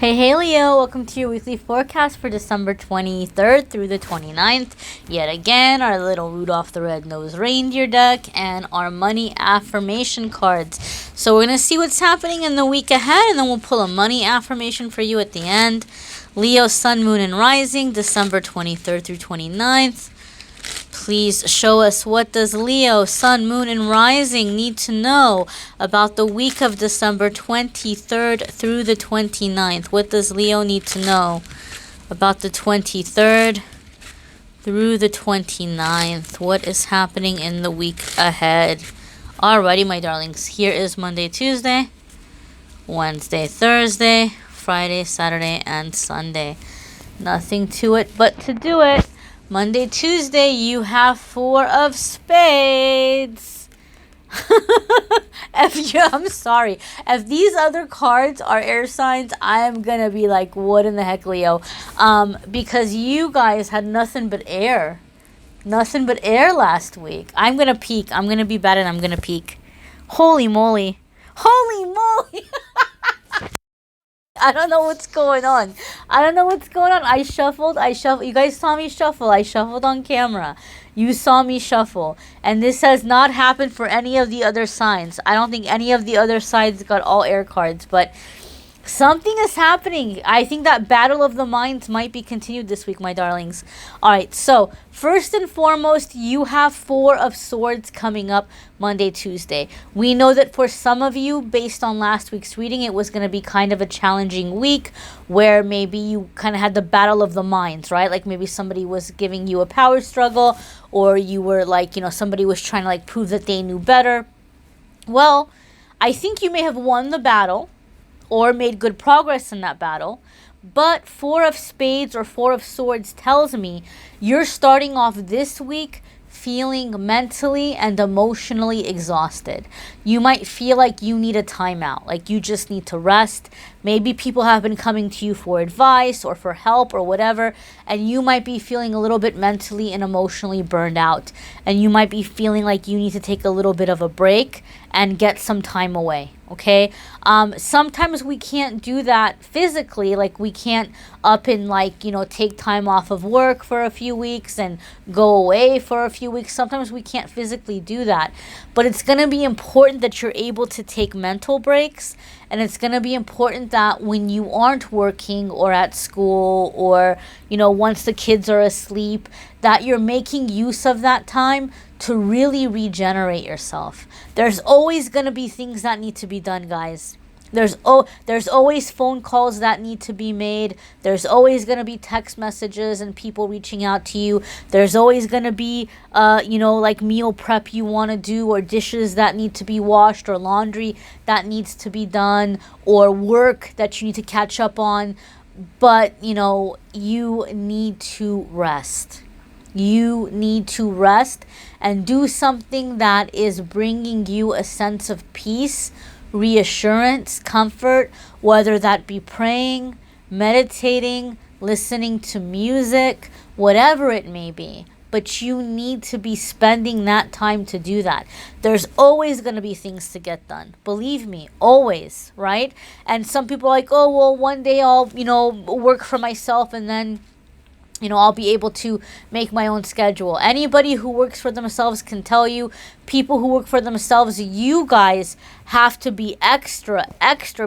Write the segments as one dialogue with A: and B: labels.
A: Hey Leo, welcome to your weekly forecast for December 23rd through the 29th. Yet again, our little Rudolph the Red-Nosed Reindeer deck and our money affirmation cards. So we're going to see what's happening in the week ahead, and then we'll pull a money affirmation for you at the end. Leo, Sun, Moon, and Rising, December 23rd through 29th. Please show us, what does Leo, Sun, Moon, and Rising need to know about the week of December 23rd through the 29th? What does Leo need to know about the 23rd through the 29th? What is happening in the week ahead? Alrighty, my darlings. Here is Monday, Tuesday, Wednesday, Thursday, Friday, Saturday, and Sunday. Nothing to it but to do it. Monday, Tuesday, you have 4 of spades. I'm sorry. If these other cards are air signs, I'm going to be like, what in the heck, Leo? Because you guys had nothing but air. Nothing but air last week. I'm going to peek. I'm going to be bad and I'm going to peek. Holy moly. Holy moly. I don't know what's going on. I shuffled. You guys saw me shuffle. I shuffled on camera. You saw me shuffle. And this has not happened for any of the other signs. I don't think any of the other sides got all air cards. But something is happening. I think that battle of the minds might be continued this week, my darlings. All right. So first and foremost, you have 4 of swords coming up Monday, Tuesday. We know that for some of you, based on last week's reading, it was going to be kind of a challenging week where maybe you kind of had the battle of the minds, right? Like maybe somebody was giving you a power struggle, or you were like, somebody was trying to like prove that they knew better. Well, I think you may have won the battle or made good progress in that battle. But 4 of spades or 4 of swords tells me you're starting off this week feeling mentally and emotionally exhausted. You might feel like you need a timeout, like you just need to rest. Maybe people have been coming to you for advice or for help or whatever, and you might be feeling a little bit mentally and emotionally burned out. And you might be feeling like you need to take a little bit of a break and get some time away. Okay. Sometimes we can't do that physically. Like we can't up and take time off of work for a few weeks and go away for a few weeks. Sometimes we can't physically do that, but it's going to be important that you're able to take mental breaks. And it's going to be important that when you aren't working or at school or, once the kids are asleep, that you're making use of that time to really regenerate yourself. There's always going to be things that need to be done, guys. There's always phone calls that need to be made. There's always going to be text messages and people reaching out to you. There's always going to be, meal prep you want to do, or dishes that need to be washed, or laundry that needs to be done, or work that you need to catch up on. But, you need to rest. You need to rest and do something that is bringing you a sense of peace, reassurance, comfort, whether that be praying, meditating, listening to music, whatever it may be. But you need to be spending that time to do that. There's always going to be things to get done. Believe me, always, right? And some people are like, oh, well, one day I'll, work for myself and then I'll be able to make my own schedule. Anybody who works for themselves can tell you, people who work for themselves, you guys have to be extra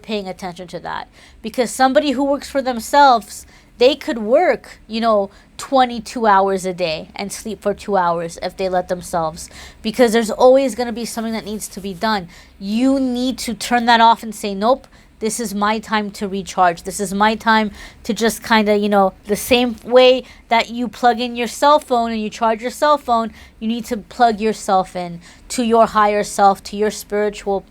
A: paying attention to that. Because somebody who works for themselves, they could work, 22 hours a day and sleep for 2 hours if they let themselves. Because there's always going to be something that needs to be done. You need to turn that off and say, nope. This is my time to recharge. This is my time to just kind of, the same way that you plug in your cell phone and you charge your cell phone, you need to plug yourself in to your higher self, to your spiritual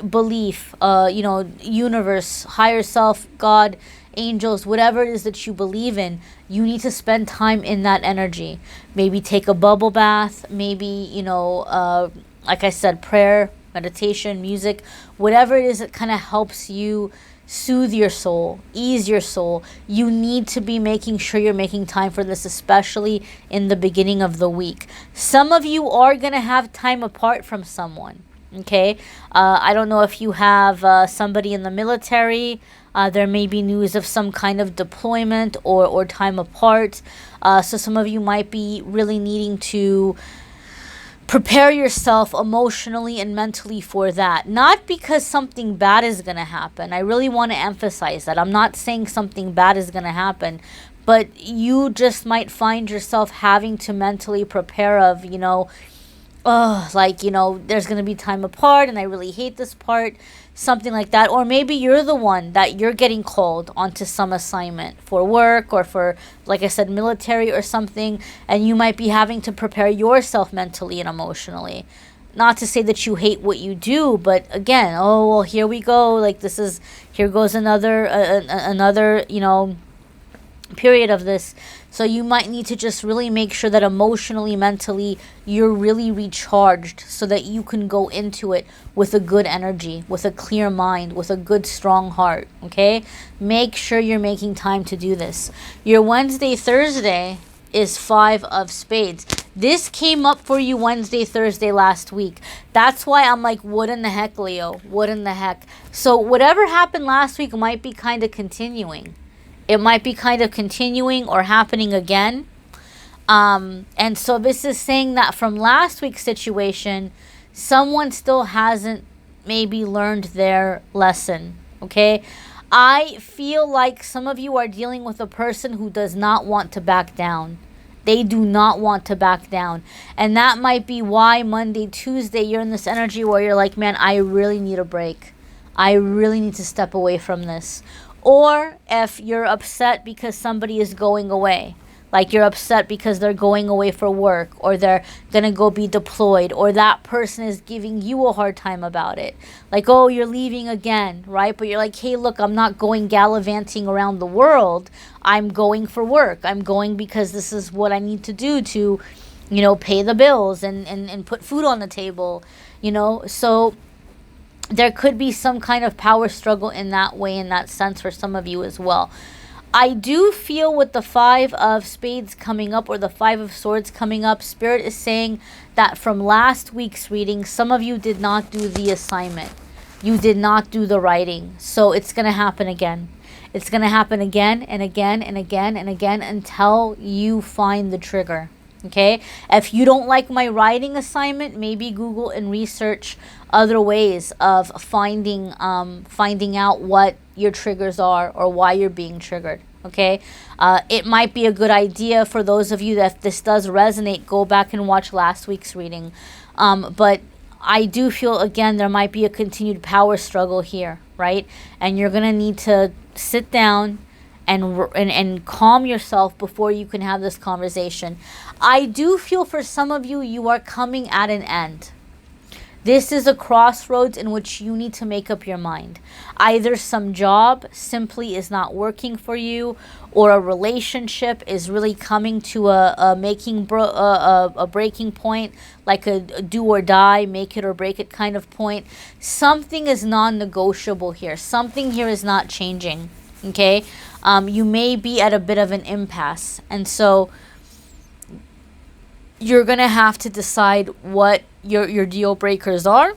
A: belief, universe, higher self, God, angels, whatever it is that you believe in. You need to spend time in that energy. Maybe take a bubble bath. Maybe, like I said, prayer, meditation, music, whatever it is that kind of helps you soothe your soul, ease your soul. You need to be making sure you're making time for this, especially in the beginning of the week. Some of you are going to have time apart from someone. Okay, I don't know if you have somebody in the military. There may be news of some kind of deployment or time apart. So some of you might be really needing to prepare yourself emotionally and mentally for that. Not because something bad is going to happen. I really want to emphasize that. I'm not saying something bad is going to happen, but you just might find yourself having to mentally prepare of, you know, oh, like, you know, there's going to be time apart and I really hate this part, something like that. Or maybe you're the one that you're getting called onto some assignment for work or for, like I said, military or something, and you might be having to prepare yourself mentally and emotionally. Not to say that you hate what you do, but again, oh, well, here we go. Like, this is, here goes another, you know, period of this. So you might need to just really make sure that emotionally, mentally, you're really recharged so that you can go into it with a good energy, with a clear mind, with a good, strong heart, okay? Make sure you're making time to do this. Your Wednesday, Thursday is 5 of spades. This came up for you Wednesday, Thursday last week. That's why I'm like, what in the heck, Leo? What in the heck? So whatever happened last week might be kind of continuing. It might be kind of continuing or happening again. And so this is saying that from last week's situation, someone still hasn't maybe learned their lesson, okay? I feel like some of you are dealing with a person who does not want to back down. They do not want to back down. And that might be why Monday, Tuesday, you're in this energy where you're like, man, I really need a break. I really need to step away from this. Or if you're upset because somebody is going away, like you're upset because they're going away for work or they're going to go be deployed, or that person is giving you a hard time about it. Like, oh, you're leaving again, right? But you're like, hey, look, I'm not going gallivanting around the world. I'm going for work. I'm going because this is what I need to do to, you know, pay the bills and put food on the table, you know. So there could be some kind of power struggle in that way, in that sense, for some of you as well. I do feel with the 5 of spades coming up or the 5 of swords coming up, Spirit is saying that from last week's reading, some of you did not do the assignment. You did not do the writing. So it's going to happen again. It's going to happen again and again and again and again until you find the trigger. Okay, if you don't like my writing assignment, maybe Google and research other ways of finding out what your triggers are or why you're being triggered. Okay, it might be a good idea for those of you that if this does resonate, go back and watch last week's reading. But I do feel, again, there might be a continued power struggle here, right? And you're gonna need to sit down and calm yourself before you can have this conversation. I do feel for some of you, you are coming at an end. This is a crossroads in which you need to make up your mind. Either some job simply is not working for you, or a relationship is really coming to a breaking point, like a do or die, make it or break it kind of point. Something is non-negotiable here. Something here is not changing. Okay, you may be at a bit of an impasse, and so you're gonna have to decide what your deal breakers are,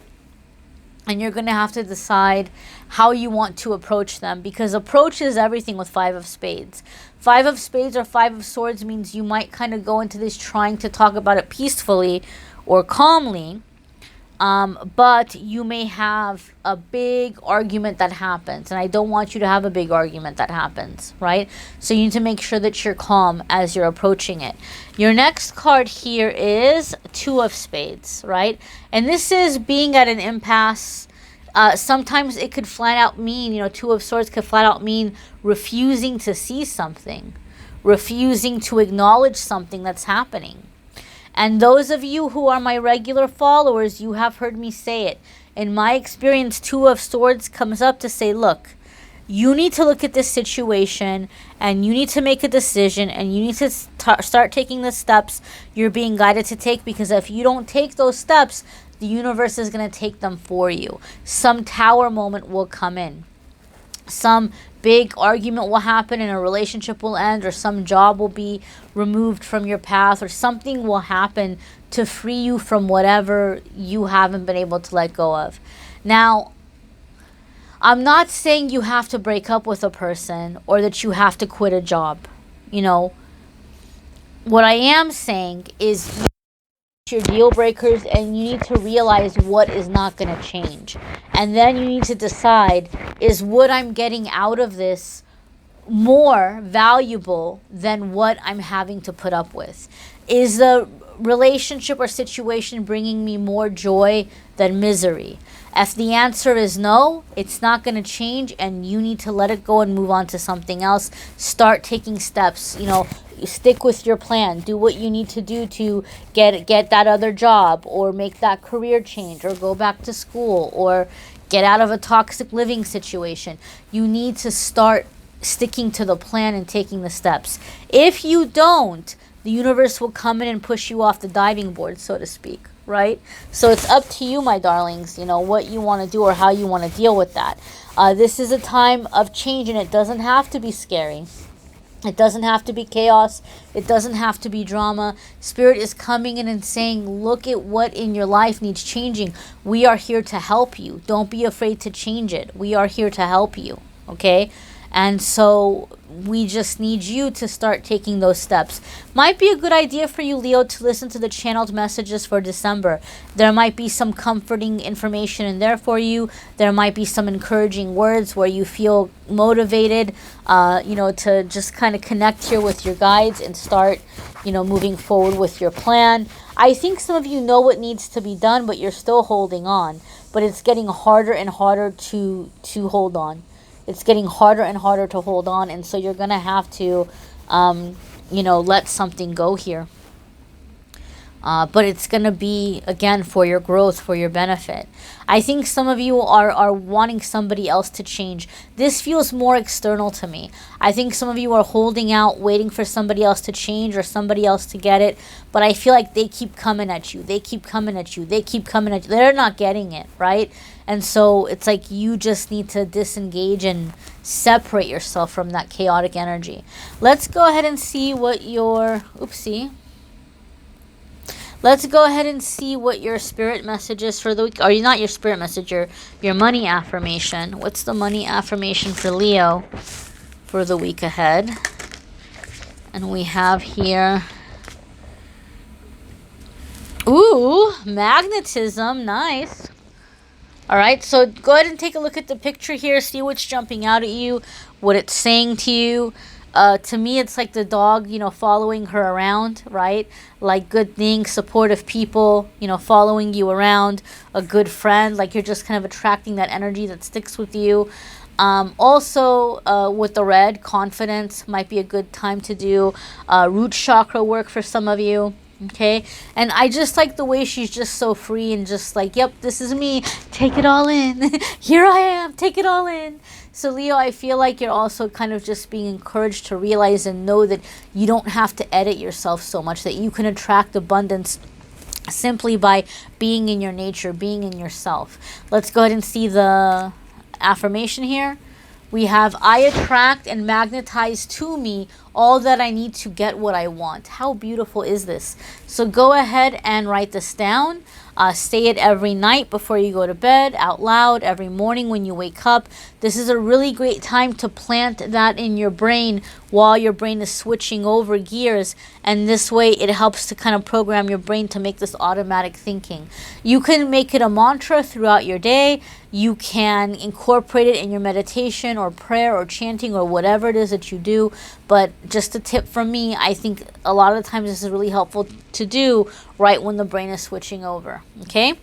A: and you're gonna have to decide how you want to approach them, because approach is everything with 5 of spades. 5 of spades or 5 of swords means you might kind of go into this trying to talk about it peacefully or calmly. But you may have a big argument that happens, and I don't want you to have a big argument that happens, right? So you need to make sure that you're calm as you're approaching it. Your next card here is 2 of spades, right? And this is being at an impasse. Sometimes it could flat out mean, 2 of swords could flat out mean refusing to see something, refusing to acknowledge something that's happening. And those of you who are my regular followers, you have heard me say it. In my experience, 2 of swords comes up to say, look, you need to look at this situation and you need to make a decision and you need to start taking the steps you're being guided to take, because if you don't take those steps, the universe is going to take them for you. Some tower moment will come in. some big argument will happen and a relationship will end, or some job will be removed from your path, or something will happen to free you from whatever you haven't been able to let go of. Now, I'm not saying you have to break up with a person or that you have to quit a job. You know, what I am saying is your deal breakers, and you need to realize what is not going to change. And then you need to decide, is what I'm getting out of this more valuable than what I'm having to put up with? Is the relationship or situation bringing me more joy than misery? If the answer is no, it's not going to change, and you need to let it go and move on to something else. Start taking steps. You know, stick with your plan. Do what you need to do to get that other job, or make that career change, or go back to school, or get out of a toxic living situation. You need to start sticking to the plan and taking the steps. If you don't, the universe will come in and push you off the diving board, so to speak, right? So it's up to you, my darlings, you know, what you want to do or how you want to deal with that. This is a time of change, and it doesn't have to be scary. It doesn't have to be chaos. It doesn't have to be drama. Spirit is coming in and saying, look at what in your life needs changing. We are here to help you. Don't be afraid to change it. We are here to help you, okay? And so we just need you to start taking those steps. Might be a good idea for you, Leo, to listen to the channeled messages for December. There might be some comforting information in there for you. There might be some encouraging words where you feel motivated, you know, to just kind of connect here with your guides and start, you know, moving forward with your plan. I think some of you know what needs to be done, but you're still holding on. But it's getting harder and harder to hold on. It's getting harder and harder to hold on, and so you're going to have to, you know, let something go here. But it's going to be, again, for your growth, for your benefit. I think some of you are wanting somebody else to change. This feels more external to me. I think some of you are holding out, waiting for somebody else to change or somebody else to get it. But I feel like they keep coming at you. They keep coming at you. They keep coming at you. They're not getting it, right? And so it's like you just need to disengage and separate yourself from that chaotic energy. Let's go ahead and see what your... Oopsie. Let's go ahead and see what your spirit message is for the week. Or not your spirit message, your money affirmation. What's the money affirmation for Leo for the week ahead? And we have here... Ooh, magnetism. Nice. All right, so go ahead and take a look at the picture here. See what's jumping out at you, what it's saying to you. To me, it's like the dog, you know, following her around, right? Like good things, supportive people, you know, following you around, a good friend. Like you're just kind of attracting that energy that sticks with you. Also, with the red, confidence might be a good time to do root chakra work for some of you. Okay, and I just like the way she's just so free and just like, yep, this is me. Take it all in. Here I am. Take it all in. So Leo, I feel like you're also kind of just being encouraged to realize and know that you don't have to edit yourself so much, that you can attract abundance simply by being in your nature, being in yourself. Let's go ahead and see the affirmation here. We have, I attract and magnetize to me all that I need to get what I want. How beautiful is this? So go ahead and write this down. Say it every night before you go to bed, out loud, every morning when you wake up. This is a really great time to plant that in your brain while your brain is switching over gears. And this way it helps to kind of program your brain to make this automatic thinking. You can make it a mantra throughout your day. You can incorporate it in your meditation or prayer or chanting or whatever it is that you do. But just a tip from me, I think a lot of the times this is really helpful to do right when the brain is switching over. Okay?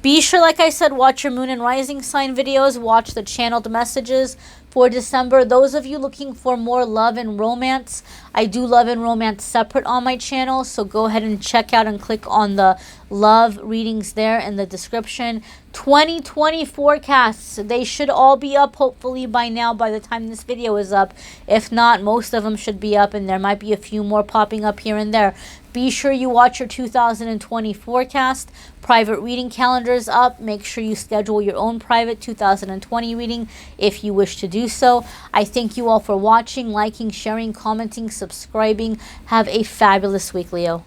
A: Be sure, like I said, watch your moon and rising sign videos. Watch the channeled messages for December. Those of you looking for more love and romance, I do love and romance separate on my channel. So go ahead and check out and click on the love readings there in the description. 2020 forecasts, they should all be up hopefully by now, by the time this video is up. If not, most of them should be up, and there might be a few more popping up here and there. Be sure you watch your 2020 forecast. Private reading calendar is up. Make sure you schedule your own private 2020 reading if you wish to do so. I thank you all for watching, liking, sharing, commenting, subscribing. Have a fabulous week, Leo.